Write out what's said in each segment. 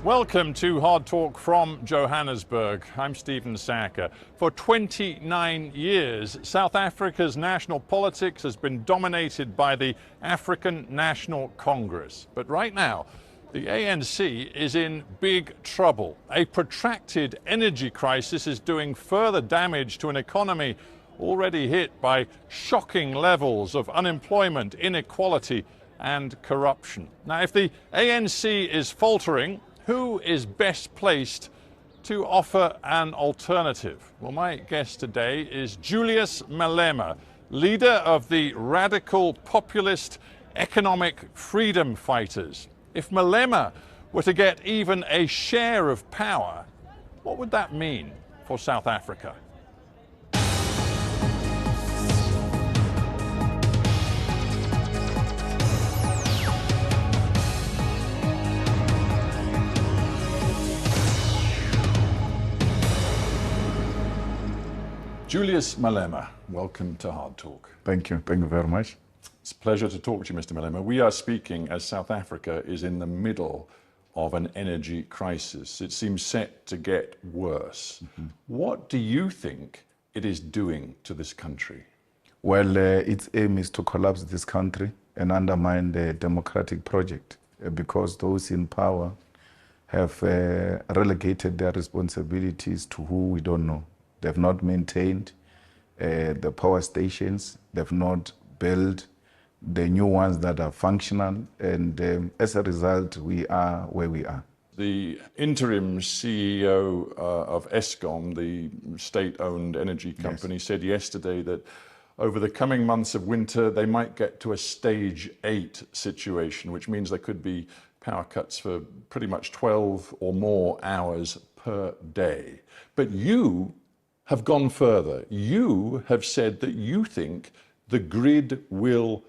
Welcome to Hard Talk from Johannesburg. I'm Stephen Sackur. For 29 years, South Africa's national politics has been dominated by the African National Congress. But right now, the ANC is in big trouble. A protracted energy crisis is doing further damage to an economy already hit by shocking levels of unemployment, inequality, and corruption. Now, if the ANC is faltering, who is best placed to offer an alternative? Well, my guest today is Julius Malema, leader of the radical populist economic freedom fighters. If Malema were to get even a share of power, what would that mean for South Africa? Julius Malema, welcome to Hard Talk. Thank you very much. It's a pleasure to talk to you, Mr. Malema. We are speaking as South Africa is in the middle of an energy crisis. It seems set to get worse. What do you think it is doing to this country? Well, its aim is to collapse this country and undermine the democratic project because those in power have relegated their responsibilities to who we don't know. They've not maintained the power stations. They've not built the new ones that are functional. And as a result, we are where we are. The interim CEO of Eskom, the state-owned energy company, said yesterday that over the coming months of winter, they might get to a stage 8 situation, which means there could be power cuts for pretty much 12 or more hours per day. But you have gone further. You have said that you think the grid will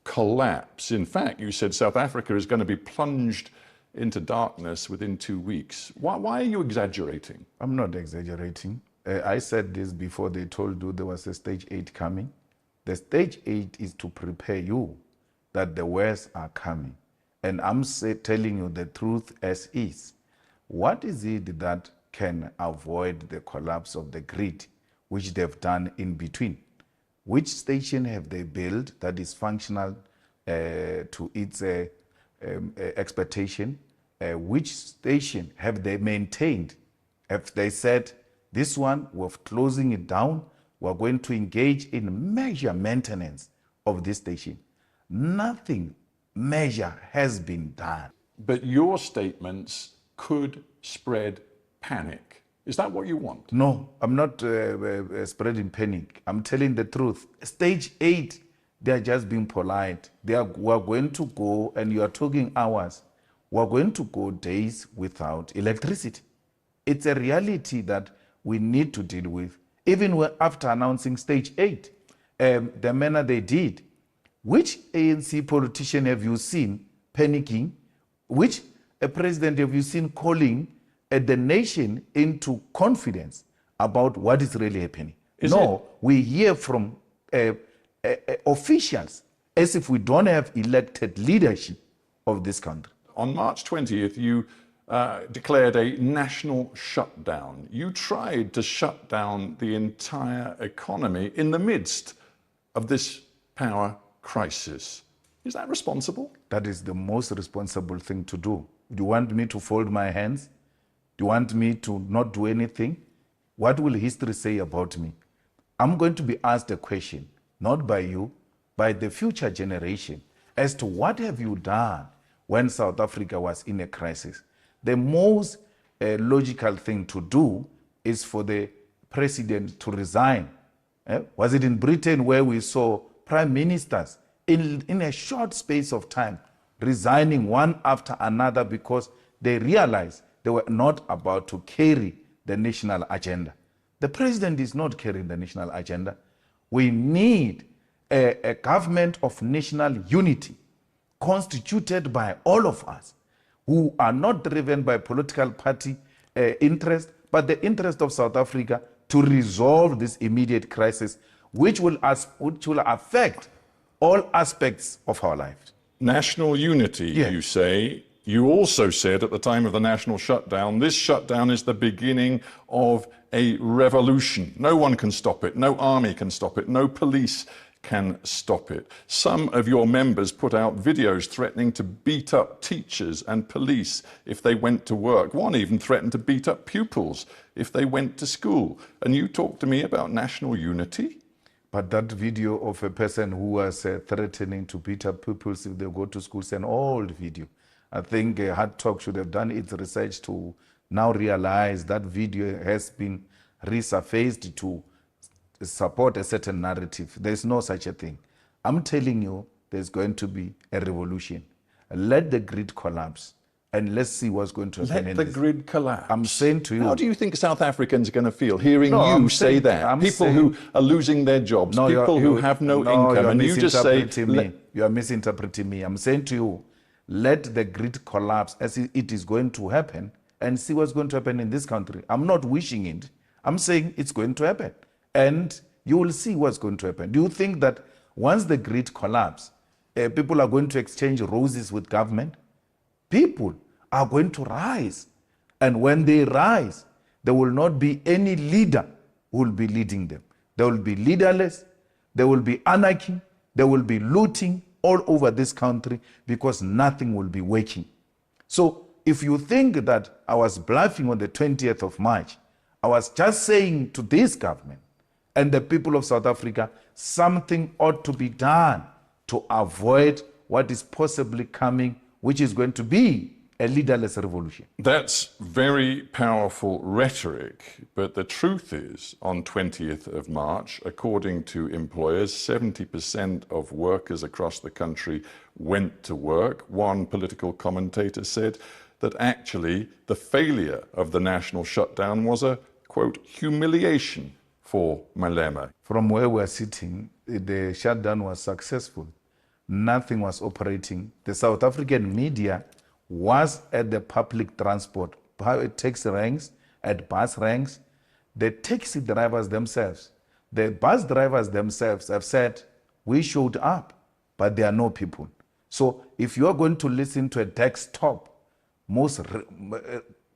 collapse. In fact, you said South Africa is going to be plunged into darkness within 2 weeks. Why are you exaggerating? I'm not exaggerating. I said this before they told you there was a stage 8 coming. The stage 8 is to prepare you that the worst are coming. And I'm telling you the truth as is. What is it that can avoid the collapse of the grid, which they've done in between? Which station have they built that is functional to its expectation? Which station have they maintained? Have they said, this one, we're closing it down, we're going to engage in major maintenance of this station? Nothing major has been done. But your statements could spread panic. Is that what you want? No, I'm not spreading panic. I'm telling the truth. Stage 8, they're just being polite. We're going to go, and you are talking hours, we're going to go days without electricity. It's a reality that we need to deal with. Even after announcing stage 8, the manner they did, which ANC politician have you seen panicking? Which president have you seen calling the nation into confidence about what is really happening? We hear from officials as if we don't have elected leadership of this country. On March 20th, you declared a national shutdown. You tried to shut down the entire economy in the midst of this power crisis. Is that responsible? That is the most responsible thing to do. Do you want me to fold my hands? Do you want me to not do anything? What will history say about me? I'm going to be asked a question, not by you, by the future generation, as to what have you done when South Africa was in a crisis. The most logical thing to do is for the president to resign. Was it in Britain where we saw prime ministers in a short space of time resigning one after another because they realized they were not about to carry the national agenda? The president is not carrying the national agenda. We need a government of national unity constituted by all of us who are not driven by political party interest, but the interest of South Africa to resolve this immediate crisis, which will affect all aspects of our lives. National unity, Yeah. you say. You also said at the time of the national shutdown, this shutdown is the beginning of a revolution. No one can stop it. No army can stop it. No police can stop it. Some of your members put out videos threatening to beat up teachers and police if they went to work. One even threatened to beat up pupils if they went to school. And you talk to me about national unity? But that video of a person who was threatening to beat up pupils if they go to school is an old video. I think Hardtalk should have done its research to now realize that video has been resurfaced to support a certain narrative. There's no such a thing. I'm telling you, there's going to be a revolution. Let the grid collapse and let's see what's going to happen. Let the grid collapse. I'm saying to you. How do you think South Africans are going to feel hearing you say that? People who are losing their jobs, people who have no income, and you just say... You are misinterpreting me. I'm saying to you, let the grid collapse as it is going to happen and see what's going to happen in this country. I'm not wishing it. I'm saying it's going to happen. And you will see what's going to happen. Do you think that once the grid collapses, people are going to exchange roses with government? People are going to rise. And when they rise, there will not be any leader who will be leading them. There will be leaderless, there will be anarchy, there will be looting all over this country because nothing will be working. So if you think that I was bluffing on the 20th of March, I was just saying to this government and the people of South Africa, something ought to be done to avoid what is possibly coming, which is going to be a leaderless revolution. That's very powerful rhetoric, but the truth is, on 20th of March, according to employers, 70% of workers across the country went to work. One political commentator said that actually the failure of the national shutdown was a, quote, humiliation for Malema. From where we're sitting, the shutdown was successful. Nothing was operating. The South African media was at the public transport, taxi ranks, at bus ranks. The taxi drivers themselves, the bus drivers themselves have said, we showed up, but there are no people. So if you are going to listen to a desktop,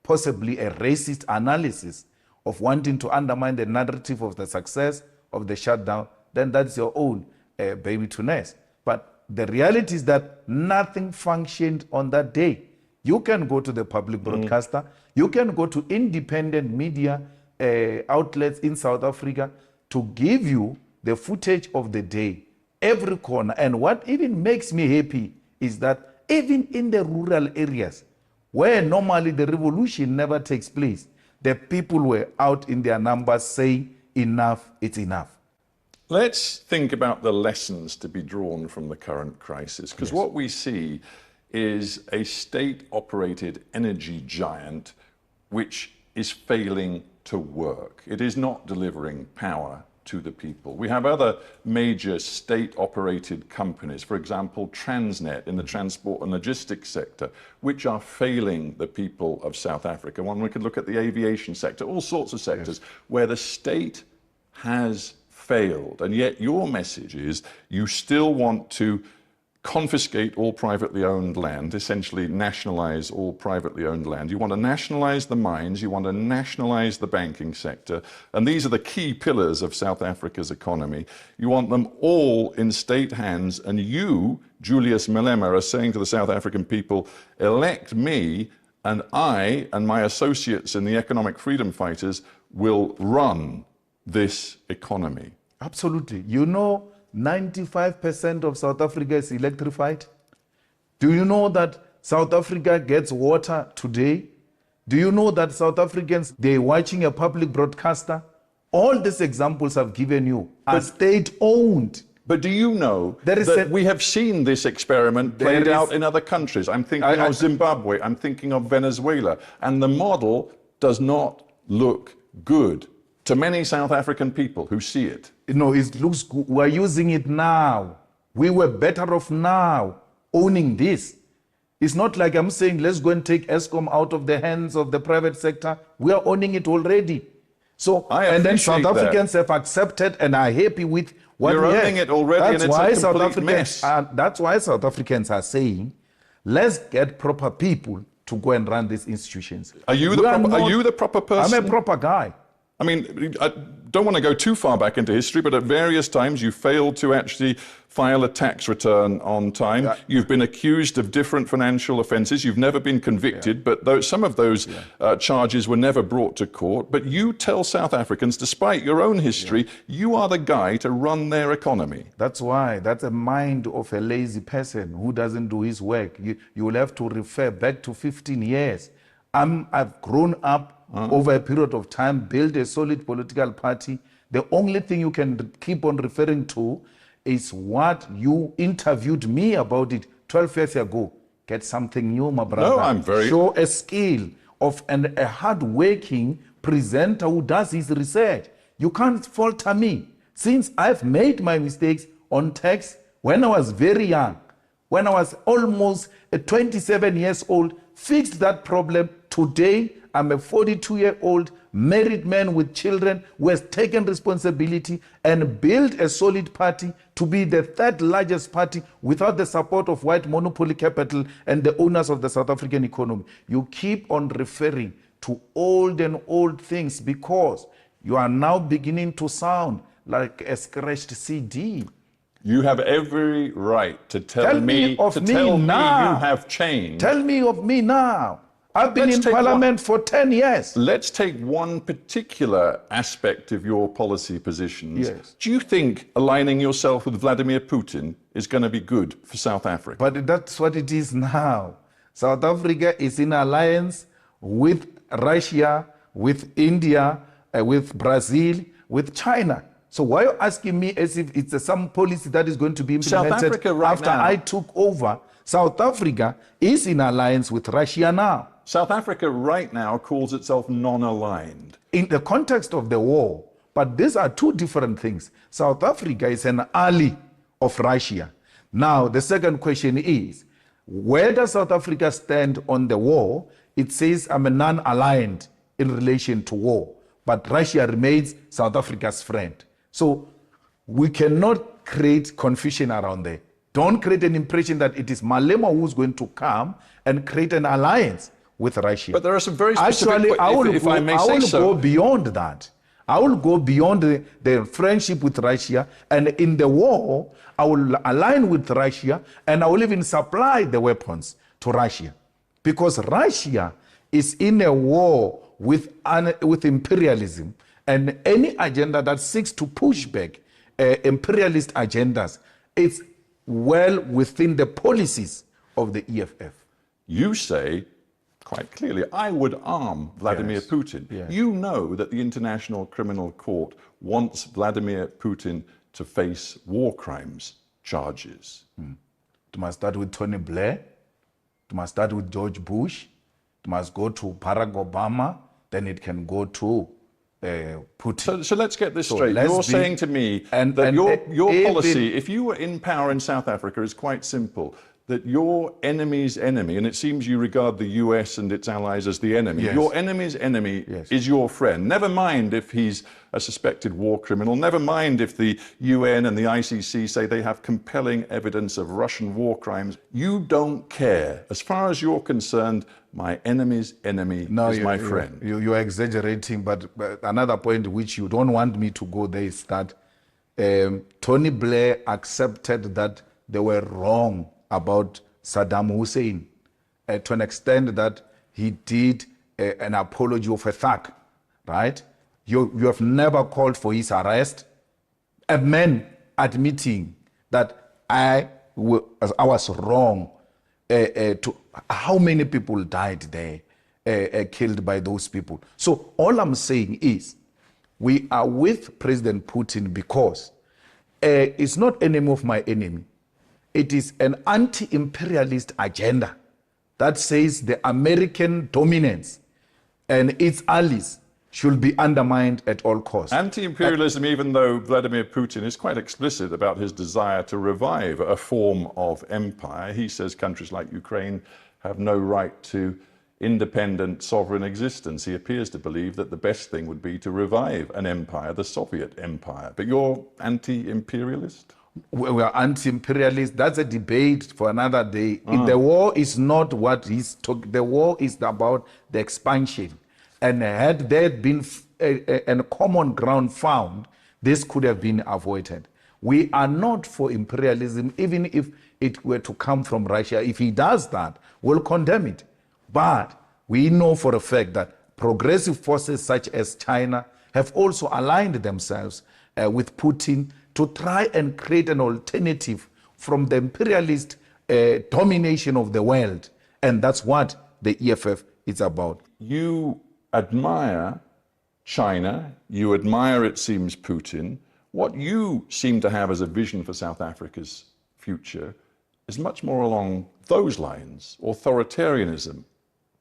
possibly a racist analysis of wanting to undermine the narrative of the success of the shutdown, then that's your own baby to nest. But the reality is that nothing functioned on that day. You can go to the public broadcaster, you can go to independent media outlets in South Africa to give you the footage of the day, every corner. And what even makes me happy is that even in the rural areas, where normally the revolution never takes place, the people were out in their numbers saying, enough, it's enough. Let's think about the lessons to be drawn from the current crisis, because what we see is a state-operated energy giant which is failing to work. It is not delivering power to the people. We have other major state-operated companies, for example, Transnet in the transport and logistics sector, which are failing the people of South Africa. One, we could look at the aviation sector, all sorts of sectors where the state has failed. And yet your message is you still want to confiscate all privately owned land, essentially nationalize all privately owned land. You want to nationalize the mines, you want to nationalize the banking sector, and these are the key pillars of South Africa's economy. You want them all in state hands, and you, Julius Malema, are saying to the South African people, elect me, and I and my associates in the economic freedom fighters will run this economy. Absolutely. You know, 95% of South Africa is electrified. Do you know that South Africa gets water today? Do you know that South Africans, they're watching a public broadcaster? All these examples I've given you are state-owned. But do you know that we have seen this experiment played out in other countries? I'm thinking of Zimbabwe, I'm thinking of Venezuela, and the model does not look good to many South African people who see it. No, it looks good. We're using it now. We were better off now owning this. It's not like I'm saying, let's go and take Eskom out of the hands of the private sector. We are owning it already. So, and then South Africans have accepted and are happy with what You're owning it already, and it's a complete mess. That's why South Africans are saying Let's get proper people to go and run these institutions. Are you the proper person? I'm a proper guy. I mean, I don't want to go too far back into history, but at various times you failed to actually file a tax return on time. Yeah. You've been accused of different financial offences. You've never been convicted, but some of those charges were never brought to court. But you tell South Africans, despite your own history, you are the guy to run their economy. That's why. That's a mind of a lazy person who doesn't do his work. You will have to refer back to 15 years. I've grown up over a period of time, build a solid political party. The only thing you can keep on referring to is what you interviewed me about it 12 years ago. Get something new, my brother. No, I'm very... Show a skill of a hard-working presenter who does his research. You can't falter me. Since I've made my mistakes on tax when I was very young, when I was almost 27 years old, fixed that problem. Today, I'm a 42-year-old married man with children who has taken responsibility and built a solid party to be the third largest party without the support of white monopoly capital and the owners of the South African economy. You keep on referring to old and old things because you are now beginning to sound like a scratched CD. You have every right to tell me you have changed. Tell me of me now. I've been in Parliament for 10 years. Let's take one particular aspect of your policy positions. Yes. Do you think aligning yourself with Vladimir Putin is going to be good for South Africa? But that's what it is now. South Africa is in alliance with Russia, with India, with Brazil, with China. So why are you asking me as if it's some policy that is going to be implemented after I took over? South Africa is in alliance with Russia now. South Africa right now calls itself non-aligned. In the context of the war, but these are two different things. South Africa is an ally of Russia. Now, the second question is, where does South Africa stand on the war? It says I'm a non-aligned in relation to war, but Russia remains South Africa's friend. So we cannot create confusion around there. Don't create an impression that it is Malema who's going to come and create an alliance with Russia. But there are some very specific... Actually, I will go beyond that. I will go beyond the friendship with Russia, and in the war, I will align with Russia, and I will even supply the weapons to Russia. Because Russia is in a war with imperialism, and any agenda that seeks to push back imperialist agendas, it's well within the policies of the EFF. You say, quite clearly, I would arm Vladimir Putin. Yes. You know that the International Criminal Court wants Vladimir Putin to face war crimes charges. It must start with Tony Blair. It must start with George Bush. It must go to Barack Obama. Then it can go to Putin. So let's get this straight. You're saying to me that your policy, if you were in power in South Africa, is quite simple. That your enemy's enemy, and it seems you regard the US and its allies as the enemy, your enemy's enemy is your friend. Never mind if he's a suspected war criminal, never mind if the UN and the ICC say they have compelling evidence of Russian war crimes. You don't care. As far as you're concerned, my enemy's enemy is my friend. You're exaggerating, but another point which you don't want me to go there is that Tony Blair accepted that they were wrong about Saddam Hussein to an extent that he did an apology of a thug, right? You have never called for his arrest. A man admitting that I was wrong. To how many people died there, killed by those people. So all I'm saying is we are with President Putin because it's not enemy of my enemy. It is an anti-imperialist agenda that says the American dominance and its allies should be undermined at all costs. Anti-imperialism, even though Vladimir Putin is quite explicit about his desire to revive a form of empire. He says countries like Ukraine have no right to independent sovereign existence. He appears to believe that the best thing would be to revive an empire, the Soviet empire. But you're anti-imperialist? We are anti-imperialist. That's a debate for another day. The war is not what he's talking. The war is about the expansion. And had there been a common ground found, this could have been avoided. We are not for imperialism, even if it were to come from Russia. If he does that, we'll condemn it. But we know for a fact that progressive forces such as China have also aligned themselves with Putin to try and create an alternative from the imperialist domination of the world. And that's what the EFF is about. You admire China, you admire, it seems, Putin. What you seem to have as a vision for South Africa's future is much more along those lines, authoritarianism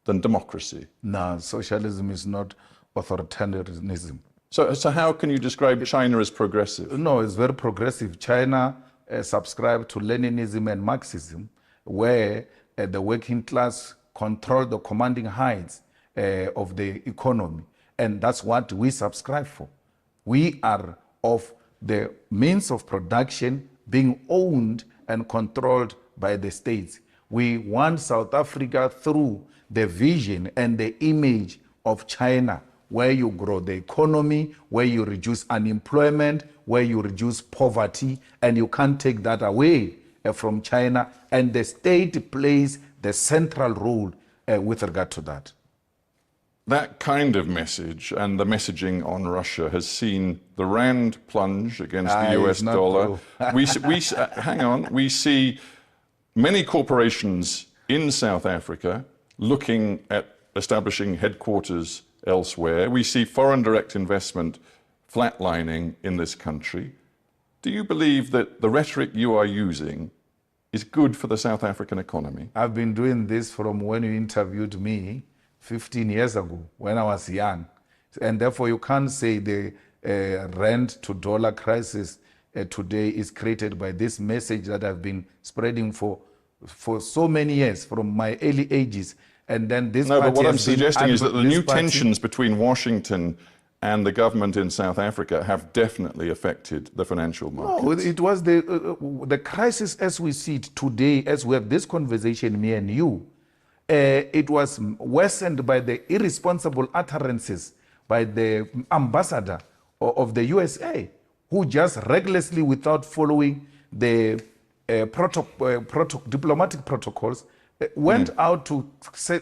than democracy. No, socialism is not authoritarianism. So how can you describe China as progressive? No, it's very progressive. China subscribed to Leninism and Marxism, where the working class control the commanding heights of the economy. And that's what we subscribe for. We are of the means of production being owned and controlled by the states. We want South Africa through the vision and the image of China, where you grow the economy, where you reduce unemployment, where you reduce poverty, and you can't take that away from China. And the state plays the central role with regard to that. That kind of message and the messaging on Russia has seen the rand plunge against the US dollar. Hang on, we see many corporations in South Africa looking at establishing headquarters elsewhere. We see foreign direct investment flatlining in this country. Do you believe that the rhetoric you are using is good for the South African economy? I've been doing this from when you interviewed me 15 years ago, when I was young. And therefore you can't say the rand to dollar crisis today is created by this message that I've been spreading for so many years, from my early ages. And then this but what I'm suggesting is that the new tensions between Washington and the government in South Africa have definitely affected the financial markets. No, it was the crisis as we see it today, as we have this conversation, me and you. It was worsened by the irresponsible utterances by the ambassador of the USA, who just recklessly, without following the diplomatic protocols, went out to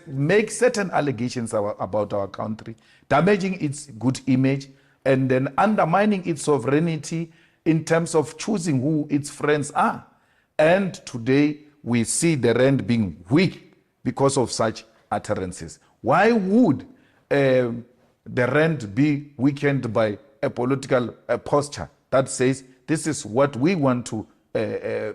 make certain allegations about our country, damaging its good image, and then undermining its sovereignty in terms of choosing who its friends are. And today we see the rand being weak because of such utterances. Why would the rand be weakened by a political posture that says this is what we want to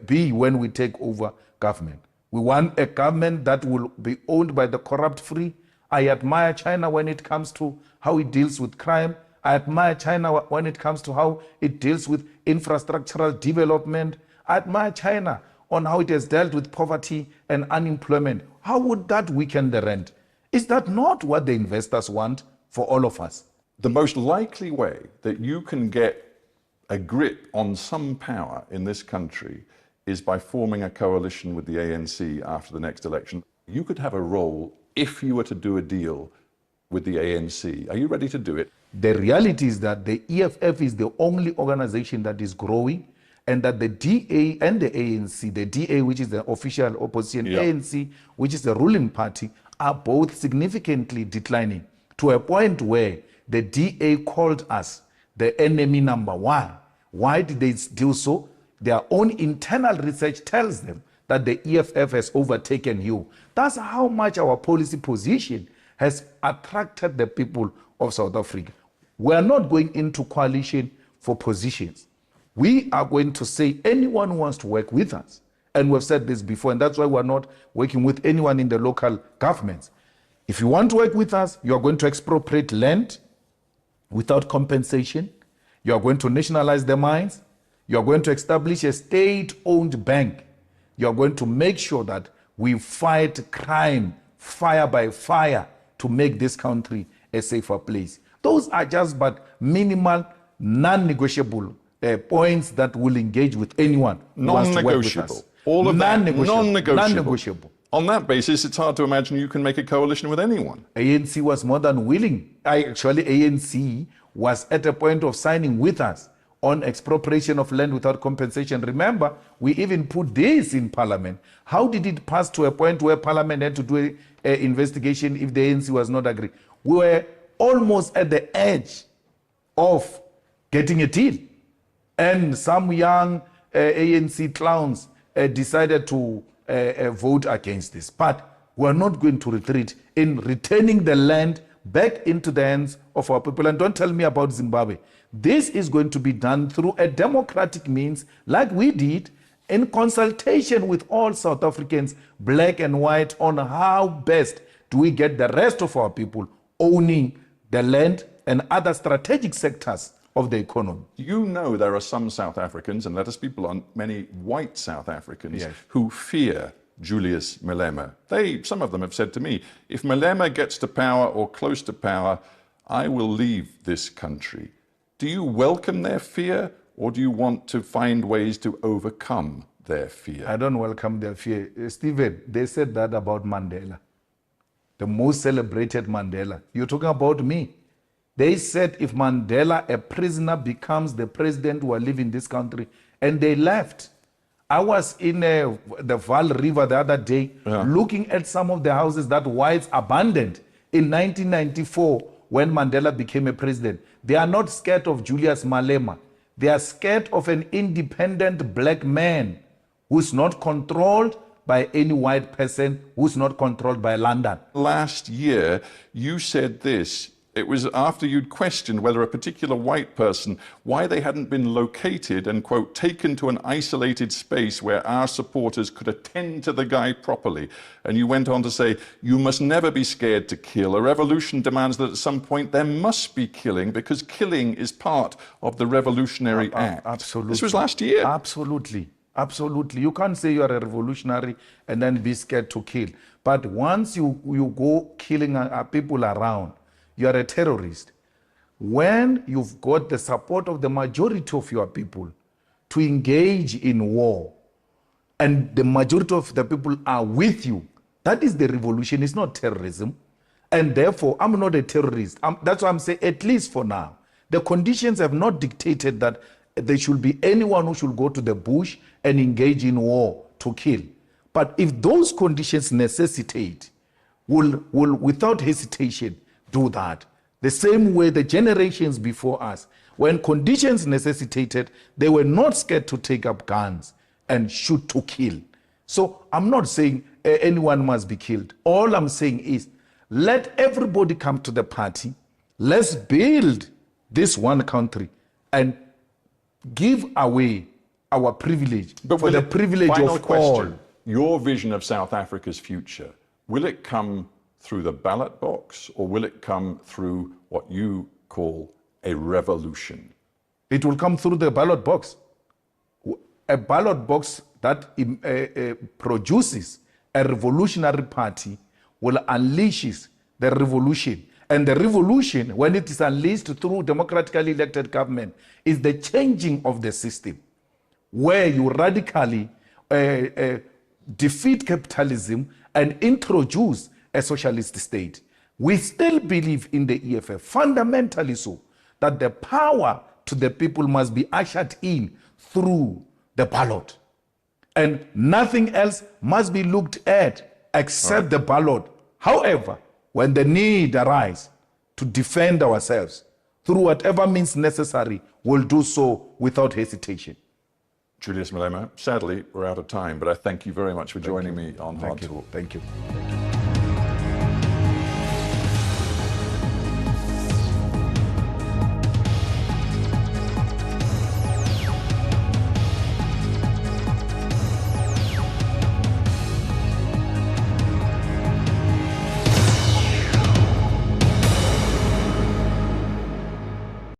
be when we take over government? We want a government that will be owned by the corrupt free. I admire China when it comes to how it deals with crime. I admire China when it comes to how it deals with infrastructural development. I admire China on how it has dealt with poverty and unemployment. How would that weaken the rand? Is that not what the investors want for all of us? The most likely way that you can get a grip on some power in this country is by forming a coalition with the ANC after the next election. You could have a role if you were to do a deal with the ANC. Are you ready to do it? The reality is that the EFF is the only organization that is growing, and that the DA and the ANC, the DA, which is the official opposition, ANC, which is the ruling party, are both significantly declining to a point where the DA called us the enemy number one. Why did they do so? Their own internal research tells them that the EFF has overtaken you. That's how much our policy position has attracted the people of South Africa. We are not going into coalition for positions. We are going to say anyone who wants to work with us, and we've said this before, and that's why we're not working with anyone in the local governments. If you want to work with us, you are going to expropriate land without compensation. You are going to nationalize the mines. You are going to establish a state-owned bank. You are going to make sure that we fight crime, fire by fire, to make this country a safer place. Those are just but minimal, non-negotiable points that will engage with anyone who wants to work with us. All of that, non-negotiable. Non-negotiable. On that basis, it's hard to imagine you can make a coalition with anyone. ANC was more than willing. Actually, ANC was at a point of signing with us on expropriation of land without compensation. Remember, we even put this in Parliament. How did it pass to a point where Parliament had to do an investigation if the ANC was not agreeing? We were almost at the edge of getting a deal. And some young ANC clowns decided to vote against this. But we are not going to retreat in returning the land back into the hands of our people. And don't tell me about Zimbabwe. This is going to be done through a democratic means, like we did, in consultation with all South Africans, black and white, on how best do we get the rest of our people owning the land and other strategic sectors of the economy. You know there are some South Africans, and let us be blunt, many white South Africans, who fear Julius Malema. Some of them have said to me, if Malema gets to power or close to power, I will leave this country. Do you welcome their fear, or do you want to find ways to overcome their fear? I don't welcome their fear. Stephen, they said that about Mandela, the most celebrated Mandela. You're talking about me. They said if Mandela, a prisoner, becomes the president, who will live in this country, and they left. I was in the Vaal River the other day, looking at some of the houses that whites abandoned in 1994 when Mandela became a president. They are not scared of Julius Malema. They are scared of an independent black man who's not controlled by any white person, who's not controlled by London. Last year, you said this. It was after you'd questioned whether a particular white person, why they hadn't been located and, quote, taken to an isolated space where our supporters could attend to the guy properly. And you went on to say, you must never be scared to kill. A revolution demands that at some point there must be killing, because killing is part of the revolutionary act. Absolutely. This was last year. Absolutely. Absolutely. You can't say you are a revolutionary and then be scared to kill. But once you go killing people around, you are a terrorist. When you've got the support of the majority of your people to engage in war, and the majority of the people are with you, that is the revolution. It's not terrorism. And therefore, I'm not a terrorist. That's why I'm saying, at least for now, the conditions have not dictated that there should be anyone who should go to the bush and engage in war to kill. But if those conditions necessitate, will without hesitation do that. The same way the generations before us, when conditions necessitated, they were not scared to take up guns and shoot to kill. So I'm not saying anyone must be killed. All I'm saying is, let everybody come to the party. Let's build this one country and give away our privilege, but for the privilege of all. Your vision of South Africa's future, will it come through the ballot box, or will it come through what you call a revolution? It will come through the ballot box. A ballot box that produces a revolutionary party will unleash the revolution. And the revolution, when it is unleashed through democratically elected government, is the changing of the system, where you radically defeat capitalism and introduce a socialist state. We still believe in the EFF, fundamentally so, that the power to the people must be ushered in through the ballot. And nothing else must be looked at except the ballot. However, when the need arises to defend ourselves through whatever means necessary, we'll do so without hesitation. Julius Malema, sadly, we're out of time, but I thank you very much for joining me on Hardtalk. Thank you.